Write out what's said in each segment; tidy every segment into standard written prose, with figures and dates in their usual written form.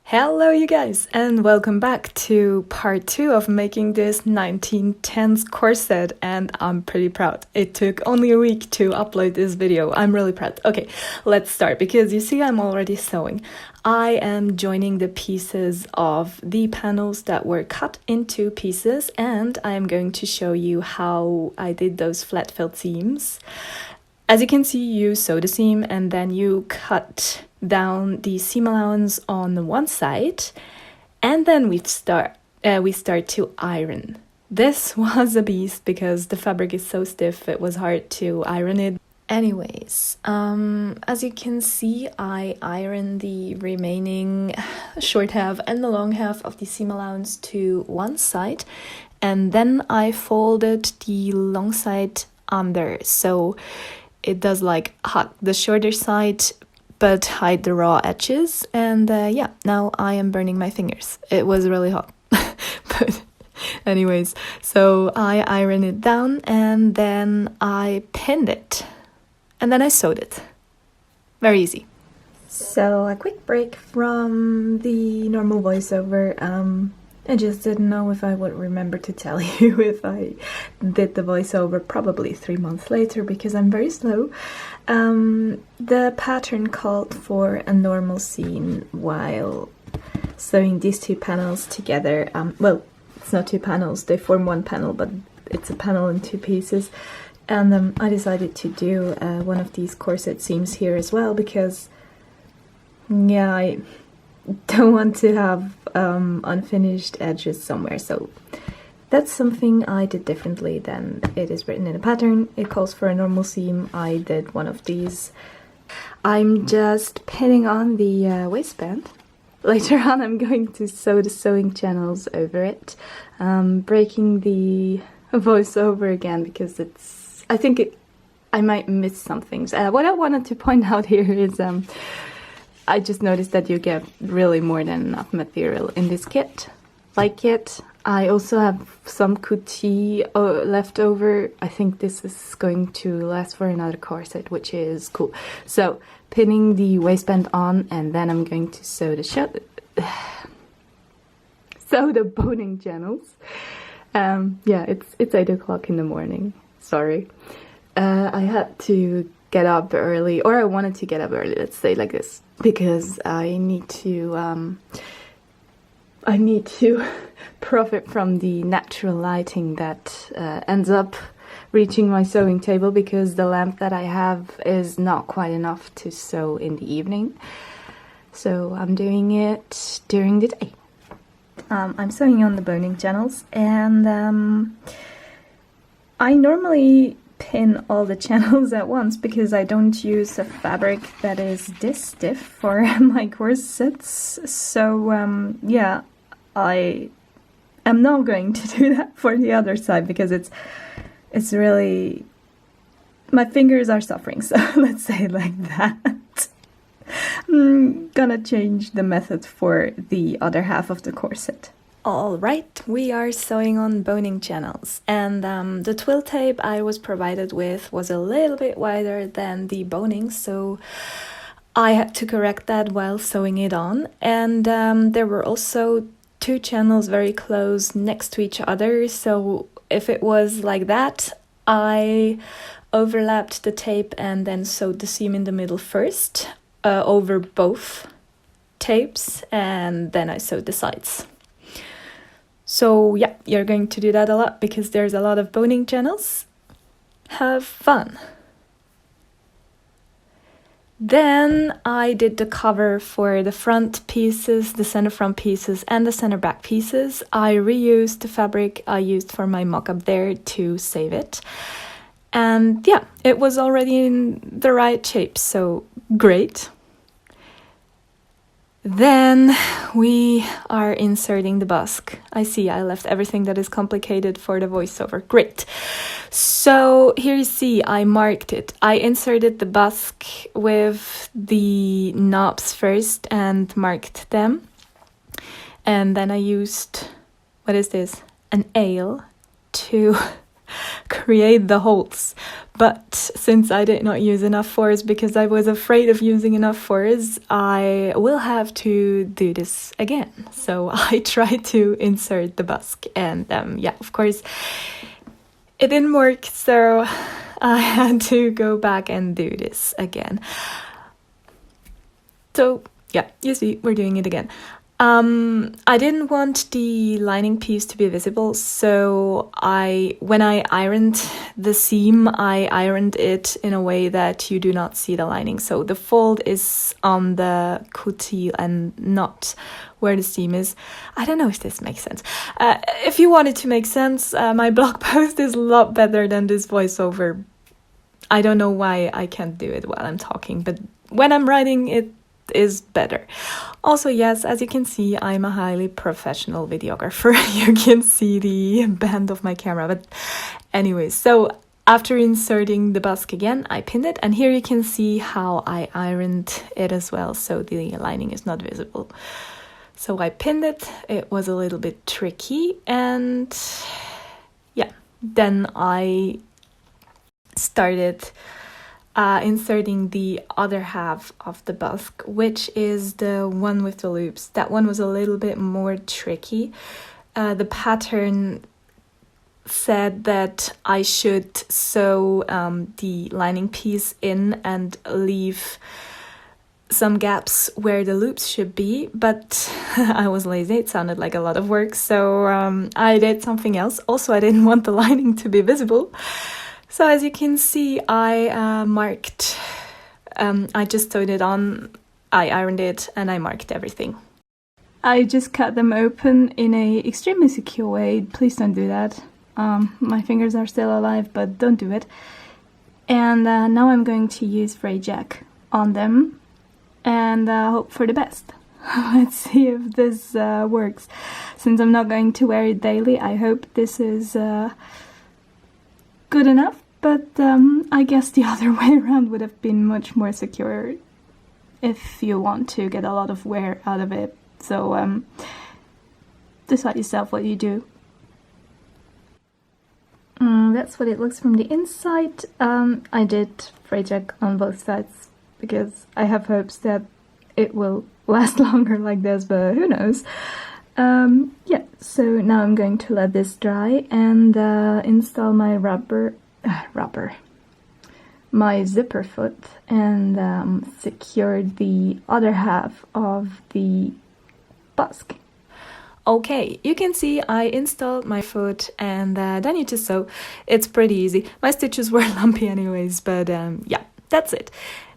Hello you guys, and welcome back to part 2 of making this 1910s corset, and I'm pretty proud. It took only a week to upload this video. I'm really proud. Okay, let's start, because you see I'm already sewing. I am joining the pieces of the panels that were cut into pieces, and I'm going to show you how I did those flat felt seams. As you can see, you sew the seam and then you cut down the seam allowance on one side, and then we start to iron. This was a beast because the fabric is so stiff, it was hard to iron it. Anyways, as you can see, I ironed the remaining short half and the long half of the seam allowance to one side, and then I folded the long side under, so it does like hug the shorter side but hide the raw edges. And yeah, now I am burning my fingers. It was really hot. But anyways, so I ironed it down and then I pinned it and then I sewed it. Very easy. So a quick break from the normal voiceover. I just didn't know if I would remember to tell you if I did the voiceover probably 3 months later, because I'm very slow. The pattern called for a normal seam while sewing these two panels together. Well, it's not two panels, they form one panel, but it's a panel in two pieces. And I decided to do one of these corset seams here as well, because yeah, I don't want to have unfinished edges somewhere, so that's something I did differently than it is written in the pattern. It calls for a normal seam. I did one of these. I'm just pinning on the waistband. Later on I'm going to sew the sewing channels over it, breaking the voiceover again because it's, I might miss some things. What I wanted to point out here is I just noticed that you get really more than enough material in this kit. Like it. I also have some kuti left over. I think this is going to last for another corset, which is cool. So, pinning the waistband on, and then I'm going to sew the sew the boning channels. Yeah, it's 8 o'clock in the morning. Sorry. I had to get up early, or I wanted to get up early, let's say like this, because I need to profit from the natural lighting that ends up reaching my sewing table, because the lamp that I have is not quite enough to sew in the evening. So I'm doing it during the day. I'm sewing on the boning channels, and I normally pin all the channels at once because I don't use a fabric that is this stiff for my corsets. So yeah, I am not going to do that for the other side because it's really, my fingers are suffering, so let's say it like that. I'm gonna change the method for the other half of the corset. Alright, we are sewing on boning channels, and the twill tape I was provided with was a little bit wider than the boning, so I had to correct that while sewing it on. And there were also two channels very close next to each other, so if it was like that, I overlapped the tape and then sewed the seam in the middle first over both tapes, and then I sewed the sides. So yeah, you're going to do that a lot because there's a lot of boning channels. Have fun! Then I did the cover for the front pieces, the center front pieces, and the center back pieces. I reused the fabric I used for my mock-up there to save it. And yeah, it was already in the right shape, so great. Then we are inserting the busk. I see I left everything that is complicated for the voiceover. Great. So here you see I marked it. I inserted the busk with the knobs first and marked them. And then I used, what is this? An ail to create the holes. But since I did not use enough force because I was afraid of using enough force, I will have to do this again. So I tried to insert the busk, and yeah, of course it didn't work, so I had to go back and do this again. So yeah, you see, we're doing it again. I didn't want the lining piece to be visible, so when I ironed the seam, I ironed it in a way that you do not see the lining. So the fold is on the coutil and not where the seam is. I don't know if this makes sense. If you want it to make sense, my blog post is a lot better than this voiceover. I don't know why I can't do it while I'm talking, but when I'm writing it is better. Also, yes, as you can see, I'm a highly professional videographer. You can see the bend of my camera, but anyway, so after inserting the busk again, I pinned it, and here you can see how I ironed it as well, so the lining is not visible. So I pinned it. It was a little bit tricky, and yeah, then I started inserting the other half of the busk, which is the one with the loops. That one was a little bit more tricky. The pattern said that I should sew the lining piece in and leave some gaps where the loops should be, but I was lazy. It sounded like a lot of work, so I did something else. Also, I didn't want the lining to be visible. So as you can see, I marked, I just sewed it on, I ironed it, and I marked everything. I just cut them open in a extremely secure way. Please don't do that. My fingers are still alive, but don't do it. And now I'm going to use fray jack on them and hope for the best. Let's see if this works. Since I'm not going to wear it daily, I hope this is good enough, but I guess the other way around would have been much more secure if you want to get a lot of wear out of it. So decide yourself what you do. That's what it looks from the inside. I did fray jack on both sides because I have hopes that it will last longer like this, but who knows. Yeah, so now I'm going to let this dry and install my my zipper foot and secure the other half of the busk. Okay, you can see I installed my foot and then you just sew. It's pretty easy. My stitches were lumpy anyways, but yeah, that's it.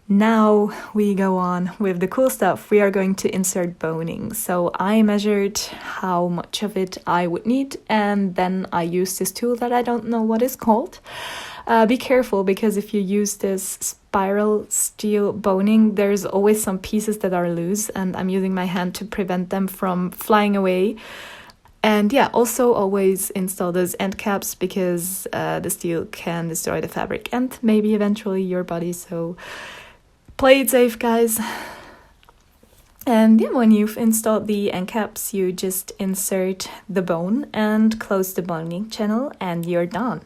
Now we go on with the cool stuff. We are going to insert boning. So I measured how much of it I would need, and then I used this tool that I don't know what it's called. Be careful, because if you use this spiral steel boning, there's always some pieces that are loose, and I'm using my hand to prevent them from flying away. And yeah, also always install those end caps, because the steel can destroy the fabric and maybe eventually your body, so play it safe, guys. And yeah, when you've installed the end caps, you just insert the bone and close the boning channel and you're done.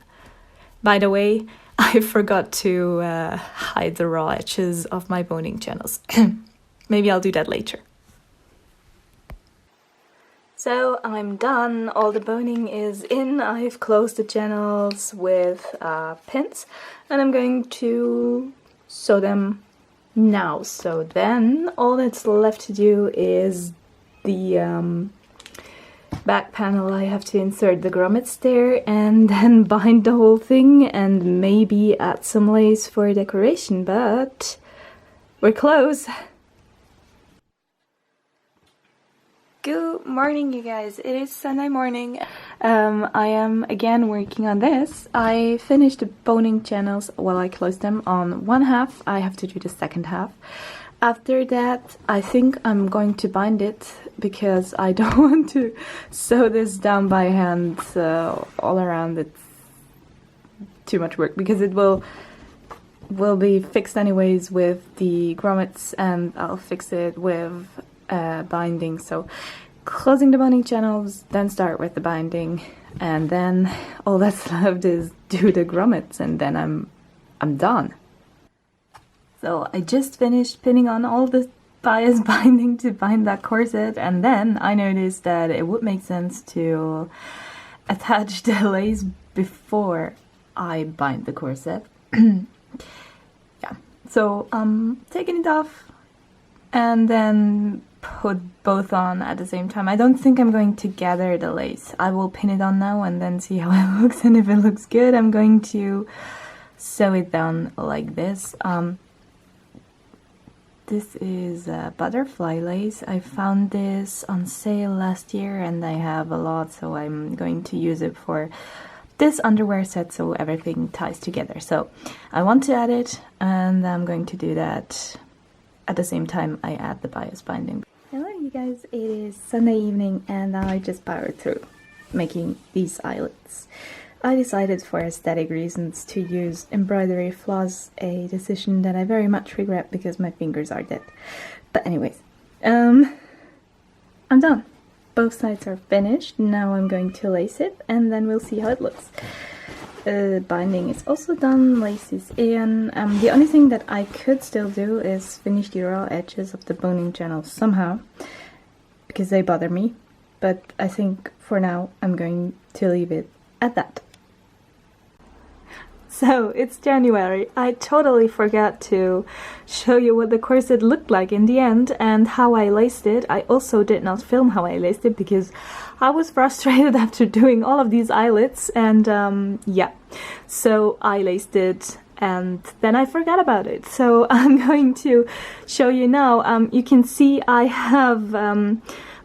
By the way, I forgot to hide the raw edges of my boning channels. Maybe I'll do that later. So I'm done, all the boning is in. I've closed the channels with pins and I'm going to sew them now. So then all that's left to do is the back panel. I have to insert the grommets there and then bind the whole thing and maybe add some lace for decoration, but we're close. Good morning, you guys. It is Sunday morning. I am again working on this. I finished the boning channels while I closed them on one half. I have to do the second half. After that, I think I'm going to bind it because I don't want to sew this down by hand all around. It's too much work because it will be fixed anyways with the grommets, and I'll fix it with binding. So closing the boning channels, then start with the binding. and then all that's left is do the grommets, and then I'm done. So I just finished pinning on all the bias binding to bind that corset, and then I noticed that it would make sense to attach the lace before I bind the corset. Yeah, so taking it off and then put both on at the same time. I don't think I'm going to gather the lace. I will pin it on now and then see how it looks, and if it looks good I'm going to sew it down like this. This is a butterfly lace. I found this on sale last year and I have a lot, so I'm going to use it for this underwear set so everything ties together. So I want to add it, and I'm going to do that at the same time I add the bias binding. Hello you guys, it is Sunday evening and I just powered through making these eyelets. I decided for aesthetic reasons to use embroidery floss, a decision that I very much regret because my fingers are dead. But anyways, I'm done. Both sides are finished. Now I'm going to lace it and then we'll see how it looks. Binding is also done, lace is in. The only thing that I could still do is finish the raw edges of the boning channels somehow, because they bother me. But I think for now I'm going to leave it at that. So it's January. I totally forgot to show you what the corset looked like in the end and how I laced it. I also did not film how I laced it because I was frustrated after doing all of these eyelets, and yeah, so I laced it and then I forgot about it. So I'm going to show you now. You can see I have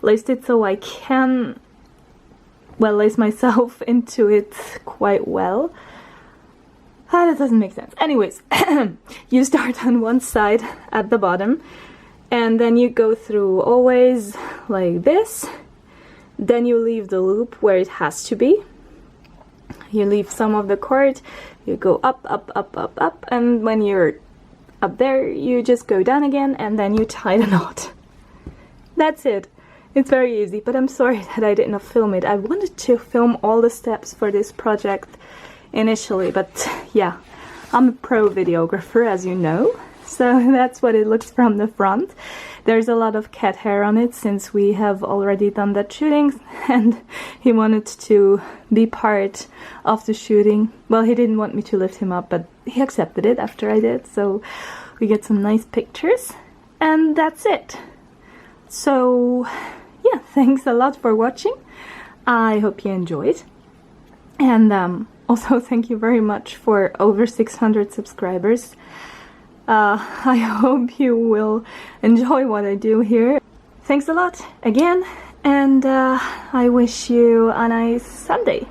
laced it so I can, well, lace myself into it quite well. That doesn't make sense. Anyways, you start on one side at the bottom and then you go through always like this. Then you leave the loop where it has to be. You leave some of the cord, you go up, up, up, up, up, and when you're up there, you just go down again and then you tie the knot. That's it. It's very easy, but I'm sorry that I did not film it. I wanted to film all the steps for this project initially, but yeah, I'm a pro videographer, as you know, so that's what it looks from the front. There's a lot of cat hair on it since we have already done that shooting, and he wanted to be part of the shooting. Well, he didn't want me to lift him up, but he accepted it after I did, so we get some nice pictures, and that's it. So yeah, thanks a lot for watching. I hope you enjoyed, and also, thank you very much for over 600 subscribers. I hope you will enjoy what I do here. Thanks a lot again, and I wish you a nice Sunday.